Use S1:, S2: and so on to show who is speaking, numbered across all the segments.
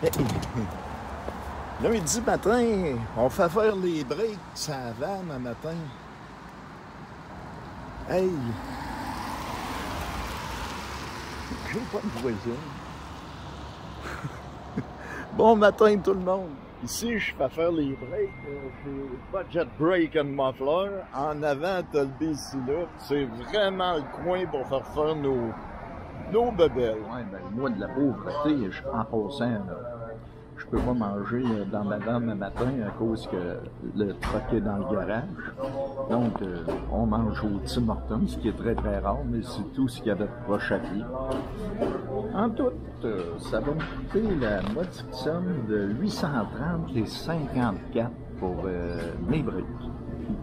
S1: Hey, lundi matin, on fait faire les breaks, ça vanne un matin. Hey, j'ai pas de voisin. Bon matin tout le monde. Ici, je fais faire les breaks. J'ai Budget Brake and Muffler. En avant, t'as le BC là. C'est vraiment le coin pour faire nos bebelles.
S2: Ouais, ben, moi, de la pauvreté, en passant, là, je peux pas manger dans ma vanne le matin à cause que le truck est dans le garage. Donc, on mange au Tim Hortons, ce qui est très très rare, mais c'est tout ce qu'il y avait de proche à pied. En tout, ça va me coûter la modique somme de 830 et 54 pour mes breaks.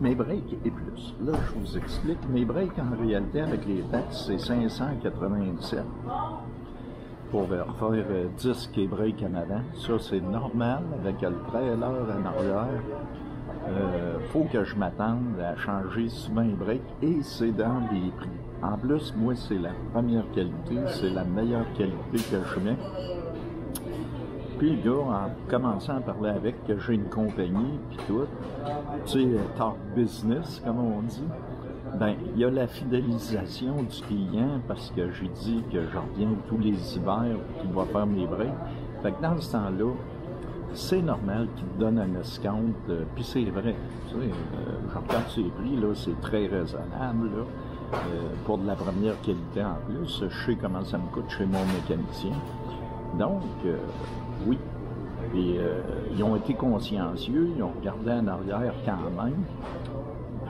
S2: Mes breaks et plus. Là, je vous explique. Mes breaks, en réalité, avec les taxes, c'est 597 pour faire 10 quai breaks en avant. Ça, c'est normal avec le trailer en arrière. Faut que je m'attende à changer souvent les breaks et c'est dans les prix. En plus, moi, c'est la première qualité, c'est la meilleure qualité que je mets. Puis le gars, en commençant à parler avec, que j'ai une compagnie, puis tout, tu sais, talk business, comme on dit, ben, il y a la fidélisation du client, parce que j'ai dit que je reviens tous les hivers, qu'il va faire mes breaks. Fait que dans ce temps-là, c'est normal qu'il te donne un escompte, puis c'est vrai, tu sais, je regarde ses prix, là, c'est très raisonnable, là, pour de la première qualité en plus, je sais comment ça me coûte chez mon mécanicien. Donc, oui. Et ils ont été consciencieux, ils ont regardé en arrière quand même.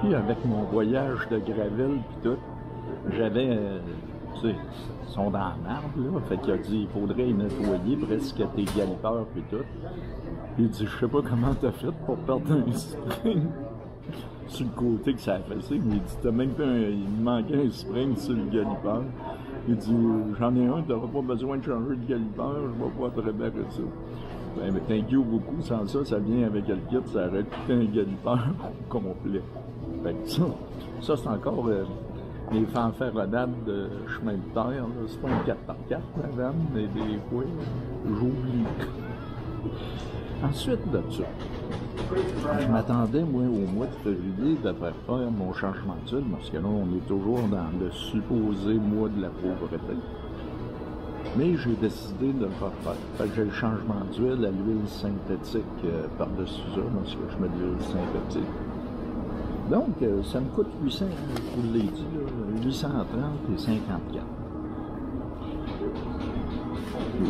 S2: Puis avec mon voyage de Graville puis tout, j'avais, tu sais, ils sont dans la marde, là. Fait qu'il a dit, il faudrait nettoyer presque tes galipeurs puis tout. Puis il dit, je sais pas comment t'as fait pour perdre un spring sur le côté que ça a fait ça. Mais il dit, t'as même pas il me manquait un spring sur le galipeur. Il dit, j'en ai un, t'auras pas besoin de changer de galipeur, je vais pas te réparer ça. Ben, mais thank you beaucoup, sans ça, ça vient avec le kit, ça aurait coûté un galipeur complet. Fait que ça c'est encore les fanfaronnades de chemin de terre, c'est pas un 4x4 la vanne, mais des fois, j'oublie. Ensuite de ça, je m'attendais, moi, au mois de février, de faire mon changement d'huile, parce que là, on est toujours dans le supposé mois de la pauvreté. Mais j'ai décidé de le faire. Fait que j'ai le changement d'huile à l'huile synthétique par-dessus ça, parce que je mets de l'huile synthétique. Donc, ça me coûte 800, je vous l'ai dit, là, 830 et 54.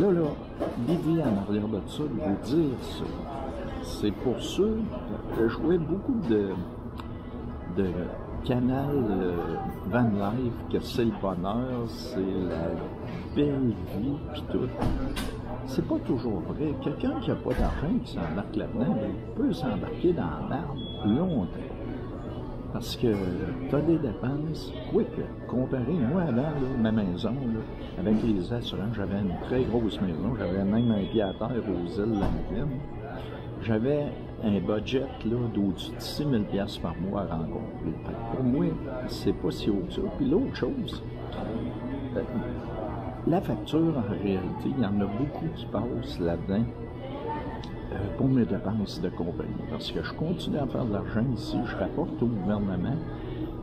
S2: Là, l'idée en arrière de ça, de vous dire ça, c'est pour ceux que je jouais beaucoup de canal van life, que c'est le bonheur, c'est la belle vie, pis tout. C'est pas toujours vrai. Quelqu'un qui a pas d'argent, qui s'embarque là-dedans, il peut s'embarquer dans l'arbre longtemps. Parce que t'as des dépenses quick. Comparé, moi avant, là, ma maison, là, avec les assurances, j'avais une très grosse maison, j'avais même un pied à terre aux îles Lamplin. J'avais un budget d'au-dessus de 6 000 $ par mois à rencontrer. Pour moi, c'est pas si haut que ça. Puis l'autre chose, la facture, en réalité, il y en a beaucoup qui passent là-dedans pour mes dépenses de compagnie. Parce que je continue à faire de l'argent ici, je rapporte au gouvernement.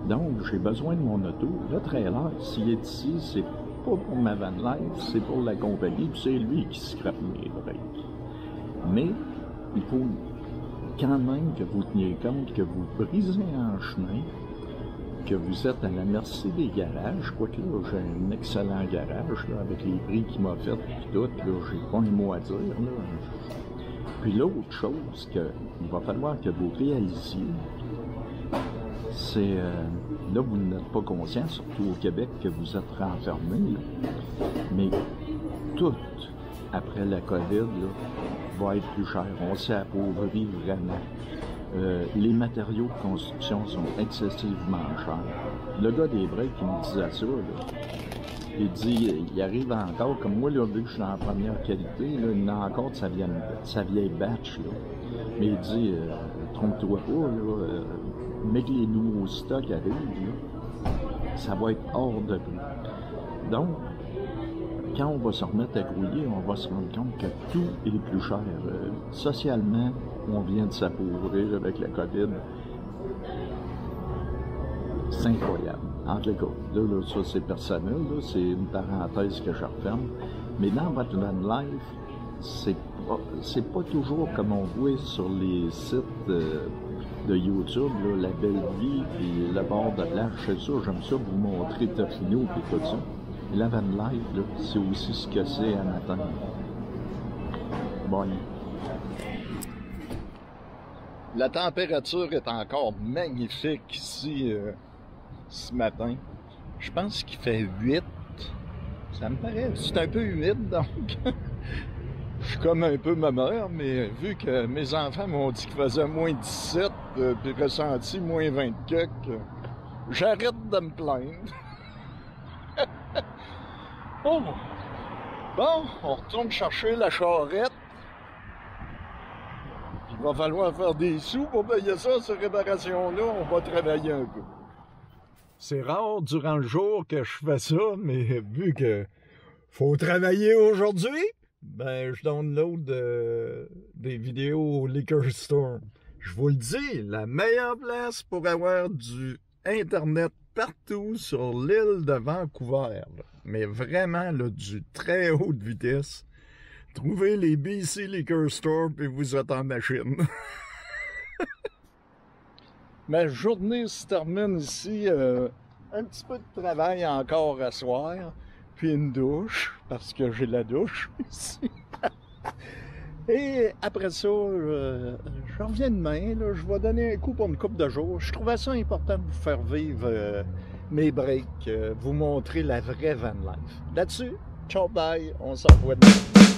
S2: Donc, j'ai besoin de mon auto. Le trailer, s'il est ici, c'est pas pour ma van life, c'est pour la compagnie, puis c'est lui qui scrape mes breaks. Mais, il faut quand même que vous teniez compte que vous brisez en chemin, que vous êtes à la merci des garages, quoique là, j'ai un excellent garage, là, avec les prix qu'il m'a fait, puis tout, là, j'ai pas un mot à dire, là. Puis l'autre chose qu'il va falloir que vous réalisiez, c'est, là, vous n'êtes pas conscient, surtout au Québec, que vous êtes renfermés, là, mais tout, après la COVID, là, va être plus cher. On s'est appauvri vraiment. Les matériaux de construction sont excessivement chers. Le gars des breaks, il me disait ça, là. Il dit, il arrive encore, comme moi, là, vu que je suis dans la première qualité, là, il en a encore de sa vieille batch, là. Mais il dit, trompe-toi pas, là, mais que les nouveaux stocks arrivent, là, ça va être hors de prix. Donc, quand on va se remettre à grouiller, on va se rendre compte que tout est plus cher. Socialement, on vient de s'appauvrir avec la COVID. C'est incroyable. Entre les cas, là, ça c'est personnel, là, c'est une parenthèse que je referme. Mais dans votre van life, c'est pas toujours comme on voit sur les sites de YouTube, là, la belle vie et le bord de plage. C'est ça, j'aime ça vous montrer Tofino et tout ça. Mais la van life, là, c'est aussi ce que c'est à matin. Bon.
S1: La température est encore magnifique ici ce matin. Je pense qu'il fait 8. Ça me paraît, c'est un peu humide donc. Je suis comme un peu ma mère, mais vu que mes enfants m'ont dit qu'il faisait moins 17 puis ressenti moins 20 quelques, j'arrête de me plaindre. Oh. Bon, on retourne chercher la charrette. Il va falloir faire des sous pour payer ça, cette réparation-là. On va travailler un peu. C'est rare durant le jour que je fais ça, mais vu que faut travailler aujourd'hui, ben je download des vidéos au Liquor Store. Je vous le dis, la meilleure place pour avoir du Internet partout sur l'île de Vancouver, là. Mais vraiment là, du très haute vitesse. Trouvez les BC Liquor Store puis vous êtes en machine. Ma journée se termine ici. Un petit peu de travail encore à soir, puis une douche, parce que j'ai la douche ici. Et après ça, je reviens demain, là, je vais donner un coup pour une couple de jours. Je trouvais ça important de vous faire vivre mes breaks, vous montrer la vraie van life. Là-dessus, ciao bye, on s'en revoit demain.